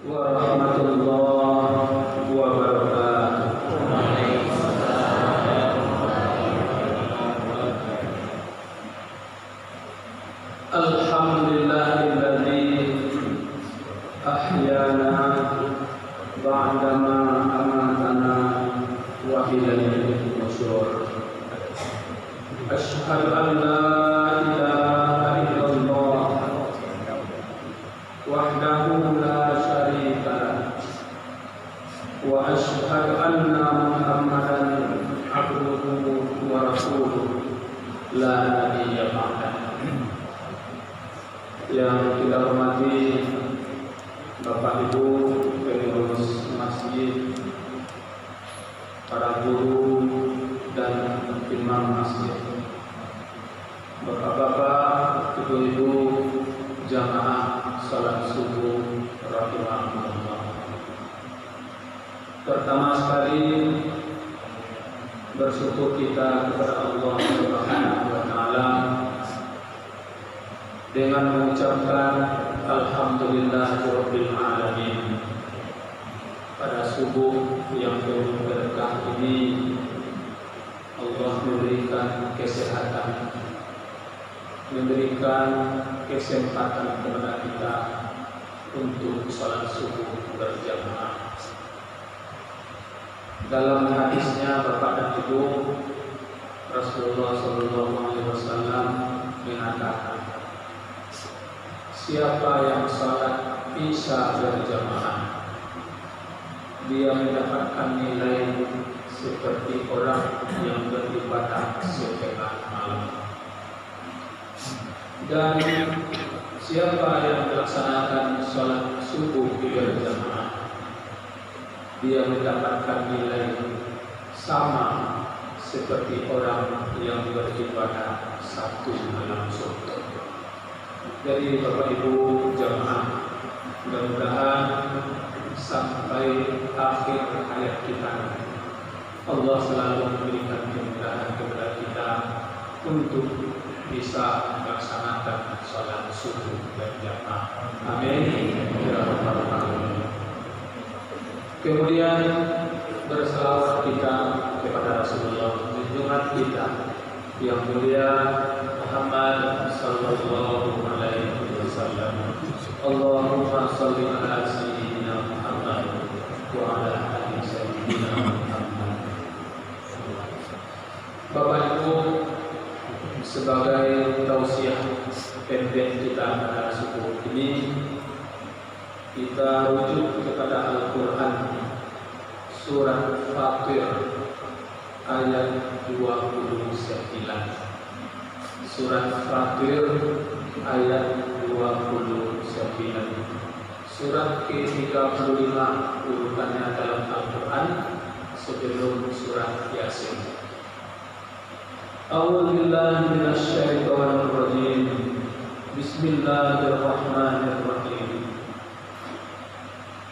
warahmatullahi wabarakatuh. Alhamdulillahilladzi ahyana ba'dama amatana wa ilayhi nusyur. Asyhadu an la ilaha illallah wahdahu la syarika lah wa asyhadu anna Muhammadan abduhu wa rasuluh la nabiyya ba'dah. Yang kita hormati Bapak Ibu pengurus masjid, para guru dan imam masjid, Bapak-bapak, ibu-ibu, jamaah salat subuh rahimahumullah. Pertama sekali bersyukur kita kepada Allah Subhanahu wa taala dengan mengucapkan alhamdulillahirabbil alamin. Pada subuh yang penuh berkah ini Allah memberikan kesehatan, memberikan kesempatan kepada kita untuk salat subuh berjamaah. Dalam hadisnya Bapak dan Ibu, Rasulullah SAW mengatakan, siapa yang salat isya berjamaah, dia mendapatkan nilai seperti orang yang beribadah setengah malam. Dan siapa yang melaksanakan salat subuh berjamaah, dia mendapatkan nilai sama seperti orang yang beribadah satu malam suntuk. Jadi Bapak Ibu jamaah, mudah-mudahan sampai akhir hayat kita Allah selalu memberikan kemudahan kepada kita untuk bisa melaksanakan salat subuh berjamaah. Amin. Ya rabbal alamin. Kemudian berselawat kita kepada Rasulullah, junjungan kita yang mulia Muhammad sallallahu alaihi wasallam. Allahumma shalli ala sayyidina Muhammad wa ala ali sayyidina Muhammad. Bapak Ibu, sebagai tausiah pendek kita pada subuh ini, kita rujuk kepada Al-Quran surat Fatir ayat 29. Surat Fatir ayat 29. Surat ke-35 urutannya dalam Al-Quran sebelum surat Yasin. A'udzu billahi minasyaitonir rajim. Bismillahirrahmanirrahim.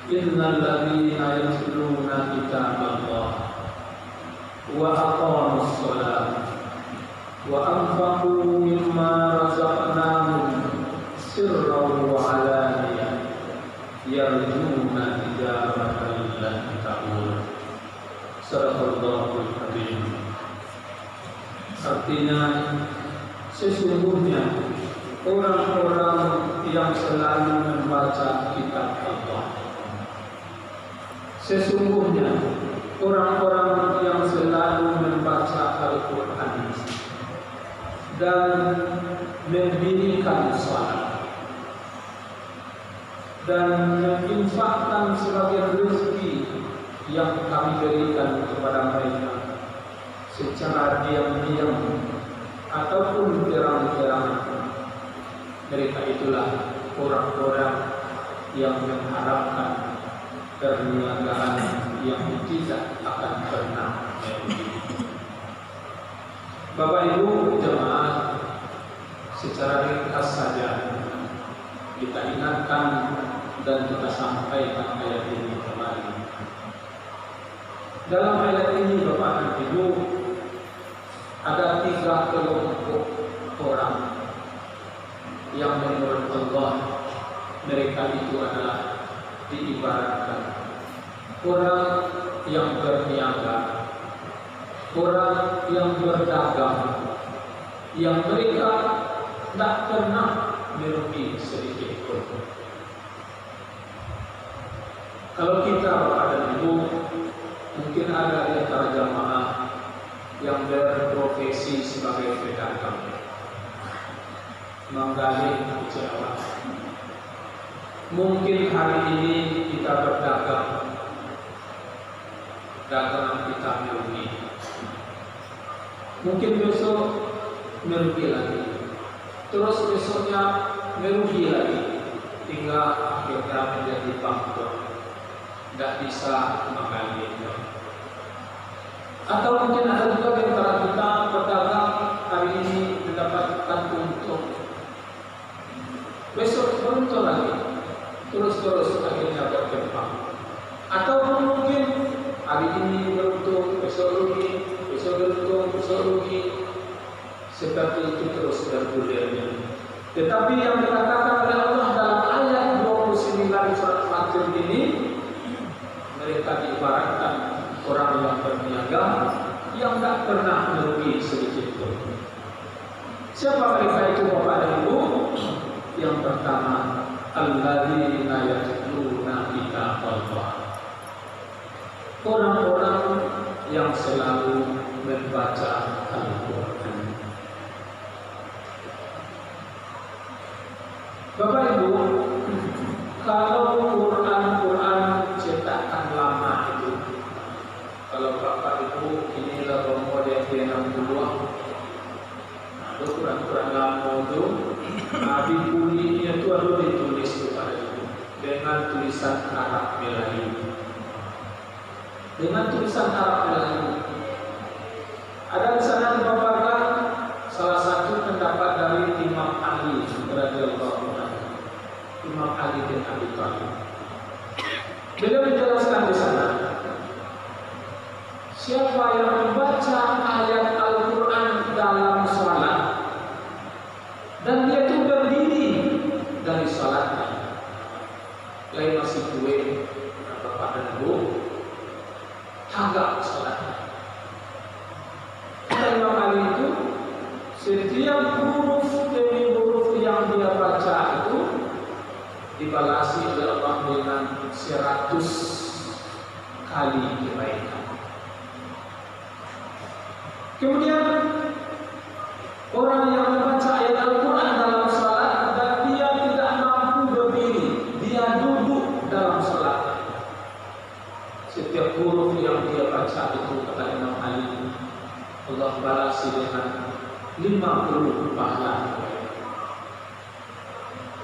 Innal ladzina yatluna kitaballah wa aqamus shalah wa anfaqu mimma razaqnahum sirran wa alaniyah yarjuna tijaratal lan ta'ur. Sadaqallahul azim. Artinya, sesungguhnya orang-orang yang selalu membaca kitab Allah, sesungguhnya orang-orang yang selalu membaca Al-Quran dan mendirikan salat dan menginfakkan sebagian rezeki yang kami berikan kepada mereka secara diam-diam ataupun terang-terangan, mereka itulah orang-orang yang mengharapkan perniagaan yang tidak akan pernah merugi. Bapak Ibu jemaah, secara ringkas saja kita ingatkan dan kita sampaikan ayat ini kembali. Dalam ayat ini Bapak dan Ibu, ada 3 kelompok orang yang menurut Allah mereka itu adalah diibaratkan orang yang berniaga, orang yang berdagang, yang mereka tidak pernah merugi sedikit pun. Kalau kita Bapak dan Ibu, mungkin ada di antara jamaah yang berprofesi sebagai pedagang, menggali kecewaan. Mungkin hari ini kita berdagang, dagangan kita merugi. Mungkin besok merugi lagi, terus besoknya merugi lagi, hingga akhirnya menjadi bangkrut, tidak bisa menggali. Atau mungkin ada juga di antara kita berdagang hari ini mendapatkan untung, besok beruntung lagi, terus akhirnya berkembang. Atau mungkin hari ini beruntung, besok rugi, besok beruntung, besok rugi, seperti itu terus bergulirnya. Tetapi yang dikatakan oleh Allah dalam ayat 29 surat Fatir ini, mereka diibaratkan orang yang berniaga yang tak pernah merugi sedikit pun. Siapa mereka itu Bapak dan Ibu? Yang pertama, alladzina yatluna kitaballah, orang-orang yang selalu membaca Al-Quran. Bapak Ibu, kalau Quran cetakan lama itu, kalau Bapak Ibu inilah model P60, ada Quran lama itu, di bulinya itu ada ditulis kepada Ibu dengan tulisan Arab Melayu. Dengan tulisan Arab Melayu. Ada di sana dipaparkan salah satu pendapat dari Imam Ali radhiyallahu anhu, Imam Ali bin Abi Thalib. Beliau menjelaskan di sana, siapa yang membaca ayat Al-Quran dalam salat dan dia itu berdiri dari salatnya, lain masih kue Bapak dan Ibu, tagak salatnya. Kata Imam Ali itu, setiap huruf demi huruf yang dia baca itu dibalasi oleh Allah dengan 100 kali kebaikan. Kemudian orang yang membaca ayat Al-Quran dalam salat dan dia tidak mampu berdiri, dia duduk dalam salat, setiap huruf yang dia baca itu, kata Imam Ali, Allah balasi dengan 50 pahala.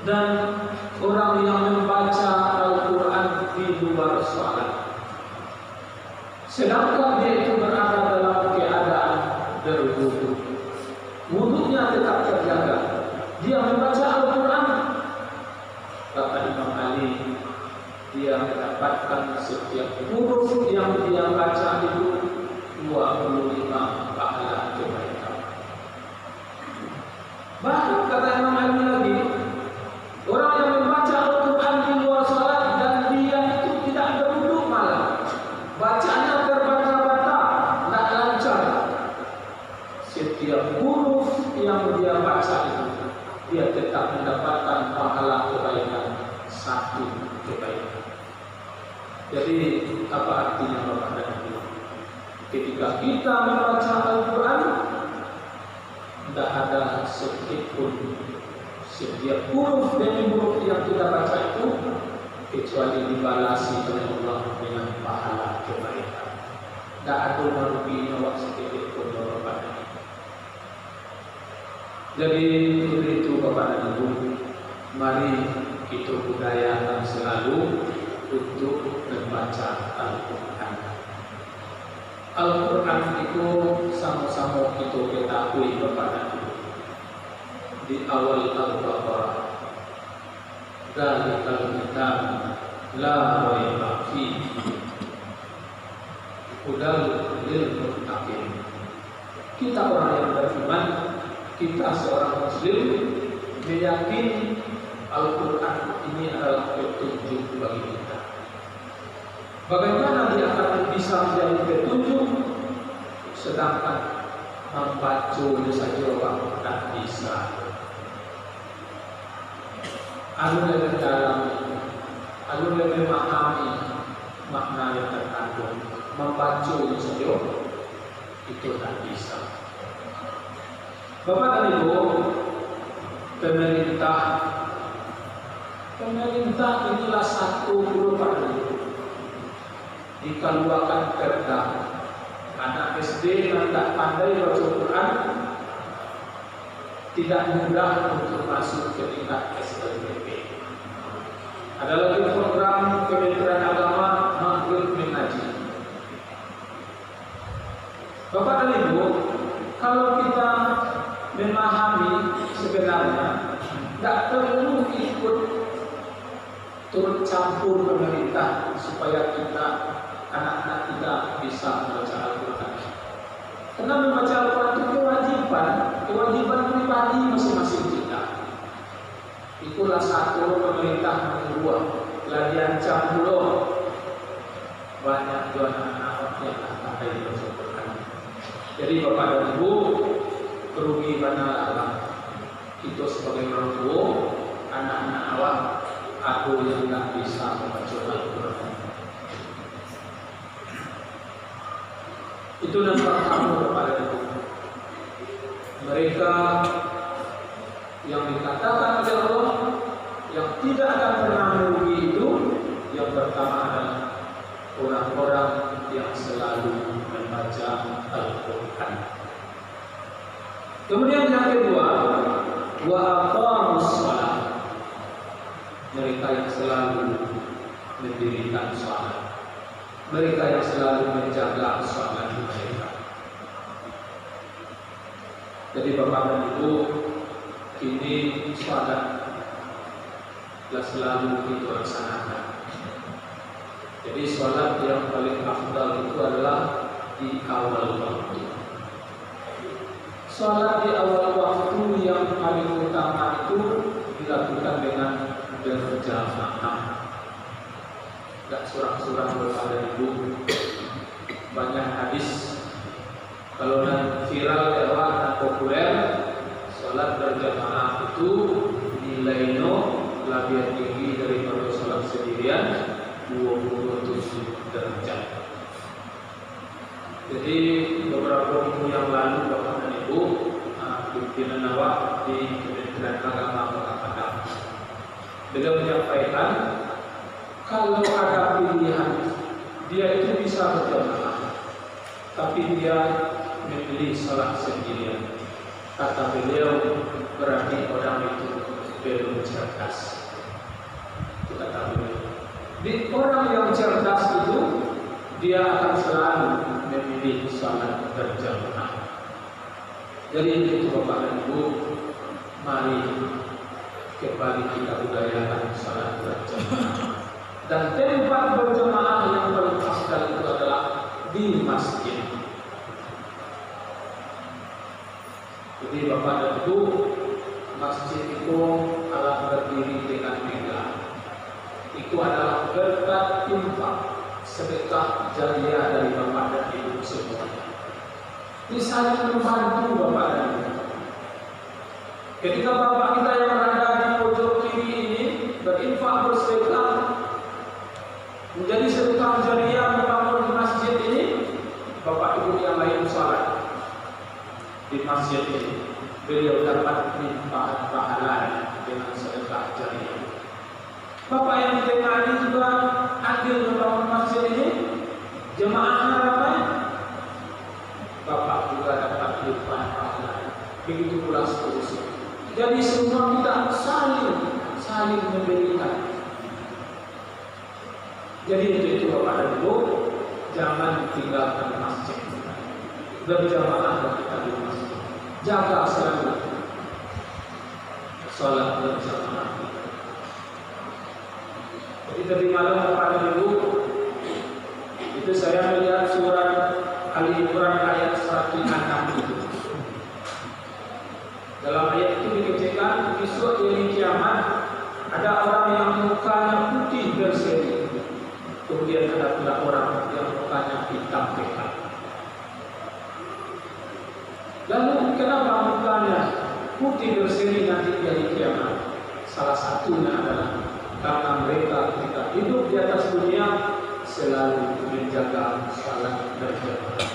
Dan orang yang membaca Al-Quran di luar salat, sedangkan dia itu berada dalam keadaan berwudu, wudunya tetap terjaga, dia membaca Al-Quran, kata Imam Ali, dia mendapatkan setiap huruf yang dia baca itu 25 pahala kebaikan. Bahkan kata Imam Ali lagi, orang yang membaca Al-Quran di luar salat dan dia itu tidak berwudu, malah bacanya terbata-bata, tidak lancar, setiap huruf yang dia baca itu dia tetap mendapatkan pahala kebaikan 1 kebaikan. Jadi apa artinya Bapak dan Ibu? Ketika kita membaca Al-Quran, tidak ada sedikit pun setiap huruf demi huruf yang kita baca itu kecuali dibalasi oleh Allah dengan pahala kebaikan. Tidak ada meruginya waktu sedikit pun Bapak dan Ibu. Jadi itu Bapak dan Ibu, mari kita budayakan selalu untuk membaca Al-Quran. Al-Quran itu sama-sama kita ketahui Bapak dan Ibu. Di awal Al-Baqarah, Dzalikal kitab la raiba fihi hudal lil muttaqin. Kita orang yang beriman, kita seorang muslim meyakini Al-Quran ini adalah petunjuk bagi kita. Bagaimana dia akan bisa menjadi petunjuk sedangkan membaca saja orang tak bisa. Alun lebih dalam, alun lebih memahami makna yang terkandung. Membaca saja itu tak bisa. Bapak dan Ibu, pemerintah inilah satu merupakan dikeluarkan perda. Anak SD yang tak pandai baca Quran tidak mudah untuk masuk ke tingkat SLBP. Ada lagi program Kementerian Agama Maghrib Mengaji. Bapak dan Ibu, kalau kita memahami sebenarnya tidak perlu ikut turut campur pemerintah supaya kita anak-anak kita bisa membaca Al-Quran. Karena membaca Al-Quran itu kewajiban pribadi masing-masing kita. Itulah satu pemerintah menyuruh latihan campulo banyak juga anak-anak yang tak ada di baca Al-Quran. Jadi Bapak dan Ibu, kerugi banyak kita sebagai orang tua, anak-anak awak aku yang tak bisa membaca Al-Quran. Itu yang pertama kepada itu. Mereka yang dikatakan oleh Allah yang tidak akan pernah merugi itu, yang pertama adalah orang-orang yang selalu membaca Al-Quran. Kemudian yang kedua, wa aqamus shalah. Mereka yang selalu mendirikan salat. Mereka yang selalu menjaga salat mereka. Jadi Bapak dan Ibu, kini salat telah selalu kita laksanakan. Jadi salat yang paling afdal itu adalah di awal waktu. Salat di awal waktu yang paling utama itu dilakukan dengan berjamaah. Tak surah-surah Bapak dan Ibu, banyak hadis kalau dan viral lewat dan populer, salat berjamaah itu nilainya lebih tinggi daripada salat sendirian 27 derajat. Jadi beberapa minggu yang lalu Bapak dan Ibu, pimpinan awak di Kementerian Agama Kota Padang, beliau menyampaikan kalau ada pilihan, dia itu bisa berjamaah, tapi dia memilih salat sendirian. Kata beliau, berarti orang itu belum cerdas. Itu kata beliau. Di orang yang cerdas itu, dia akan selalu memilih salat berjamaah. Jadi itu Bapak dan Ibu, mari kembali kita budayakan salat berjamaah. Dan tempat berjamaah yang paling afdal itu adalah di masjid. Jadi Bapak dan Ibu, masjid itu adalah berdiri dengan megah. Itu adalah berkat infak, sedekah jariah dari Bapak dan Ibu semuanya. Ini saling membantu Bapak dan Ibu. Ketika Bapak kita yang berada di pojok kiri ini berinfak bersedekah, menjadi sedekah jariah membangun di masjid ini, Bapak Ibu yang lain salat di masjid ini, beliau dapat limpahan pahala dengan sedekah jariah. Bapak yang di tengah ini juga adil membangun masjid ini, jemaahnya ramai, Bapak juga dapat limpahan pahala. Begitu pula seterusnya. Jadi semua kita saling memberikan. Jadi itu Bapak dan Ibu, jangan tinggalkan masjid. Berjamaah kita di masjid. Jaga selalu salat berjamaah. Jadi tadi malam Bapak dan Ibu, itu saya melihat surat Ali Imran ayat 106 itu. Dalam ayat itu dikatakan besok hari kiamat Ada orang yang mukanya putih berseri, kemudian ada pula orang yang mukanya hitam pekat. Lalu kenapa mukanya putih berseri nanti di hari kiamat? Salah satunya adalah karena mereka ketika hidup di atas dunia selalu menjaga salat berjamaah.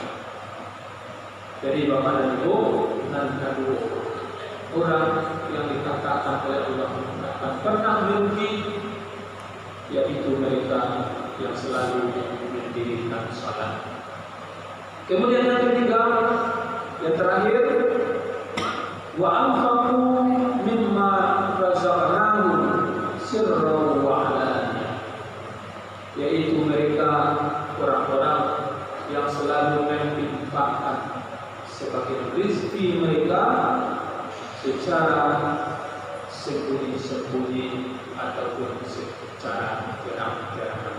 Jadi Bapak dan Ibu, dan dua orang yang dikatakan oleh Allah akan pernah merugi, yaitu mereka yang selalu mendirikan salat. Kemudian yang ketiga, yang terakhir, wa anfaqu mimma razaqnahum sirran wa alaniyah, yaitu mereka orang-orang yang selalu menginfakkan sebagai rezeki mereka secara sembunyi-sembunyi ataupun secara terang-terangan.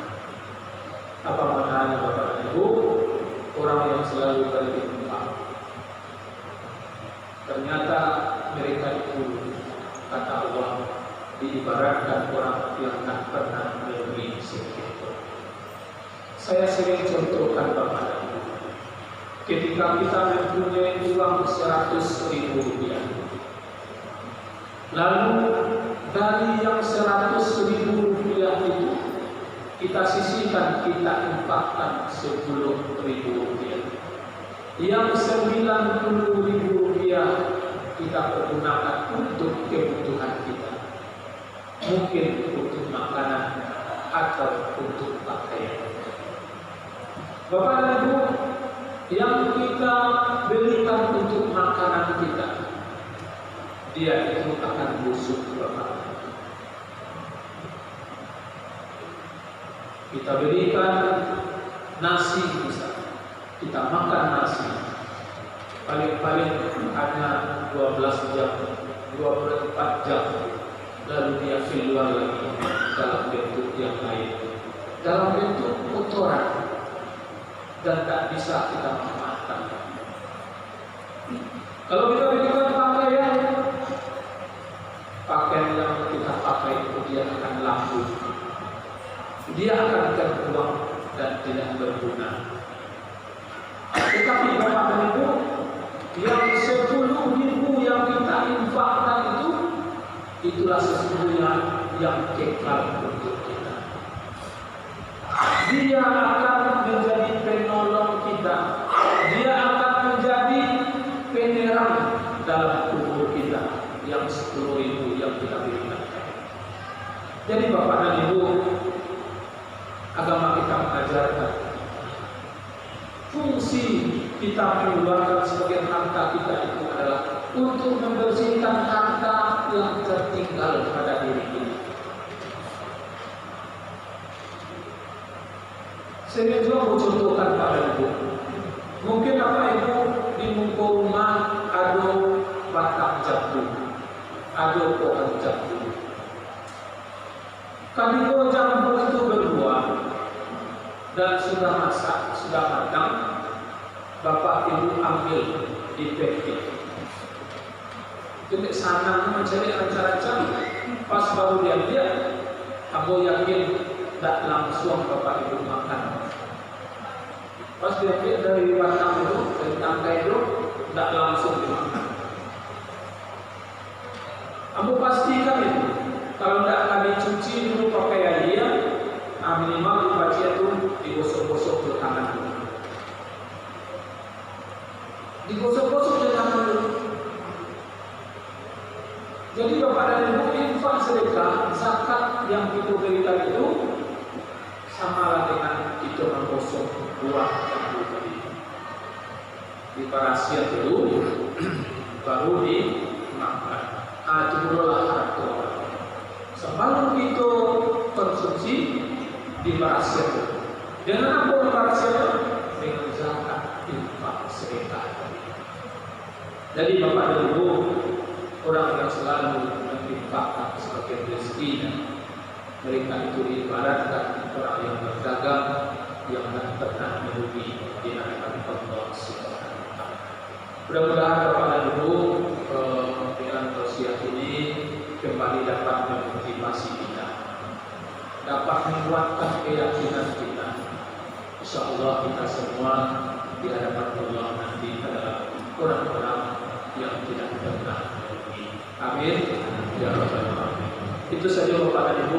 Apa maknanya Bapak dan Ibu? Orang yang selalu berinfak, ternyata mereka itu, kata Allah, diibaratkan orang yang tak pernah memberi sedikit. Saya sering contohkan Bapak dan Ibu, ketika kita mempunyai uang 100.000 rupiah, lalu dari yang 100.000 rupiah itu kita sisihkan, kita infakkan 10.000 rupiah. Yang 90.000 rupiah kita pergunakan untuk kebutuhan kita, mungkin untuk makanan atau untuk pakaian. Bapak dan Ibu, yang kita belikan untuk makanan kita, dia itu akan busuk Bapak. Kita berikan nasi misalnya, kita makan nasi paling-paling hanya 12 jam, 24 jam, lalu dia keluar lagi dalam bentuk yang lain, dalam bentuk kotoran, dan tak bisa kita manfaatkan. Kalau kita berikan pakaian yang kita pakai itu dia akan lampul, dia akan terbuang dan tidak berguna. Tetapi Bapak dan Ibu, yang 10.000 yang kita infakkan itu, itulah sesungguhnya yang kekal untuk kita. Dia akan menjadi penolong kita, dia akan menjadi penerang dalam kubur kita yang 10.000 yang kita berikan. Jadi Bapak dan Ibu, agama kita mengajarkan fungsi kita mengeluarkan sebagian harta kita itu adalah untuk membersihkan harta yang tertinggal pada diri kita. Saya juga mau contohkan pada Ibu. Mungkin Bapak Ibu di muka rumah ada batang jambu, ada pohon jambu. Kalau jambu itu berbuah dan sudah masak, sudah matang, Bapak Ibu ambil di peti. Jadi sana mencari ranca-ranca, pas baru dia lihat, aku yakin tak langsung Bapak Ibu makan. Pas dia lihat dari batang itu, dari tangkai itu, tak langsung dimakan. Kamu pastikan itu, kalau tidak akan dicuci dulu pakaian dia, minimal dibaca itu digosok-gosok ke tangan dulu. Digosok-gosok ke tangan dulu. Jadi Bapak dan Ibu, infak sedekah, zakat yang kita berikan itu sama dengan kita menggosok buah jambu tadi. Diparasiat dulu, baru dimakan. Itu berulah harta. Sebelum kita konsumsi, diparasiat dulu. Dengan apa diparasiat? Dengan zakat, infak sedekah. Jadi Bapak dan Ibu, orang yang selalu menginfakkan sebagai rezekinya, mereka itu diibaratkan orang yang berdagang yang tidak pernah merugi di hadapan Allah Subhanahu wa Ta'ala. Mudah-mudahan Bapak dan Ibu dengan tausiah ini kembali dapat memotivasi dapat menguatkan keyakinan kita. Insyaallah kita semua di hadapan Allah nanti adalah orang-orang yang tidak pernah merugi. Amin ya rabbal alamin. Itu saja Bapak dan Ibu.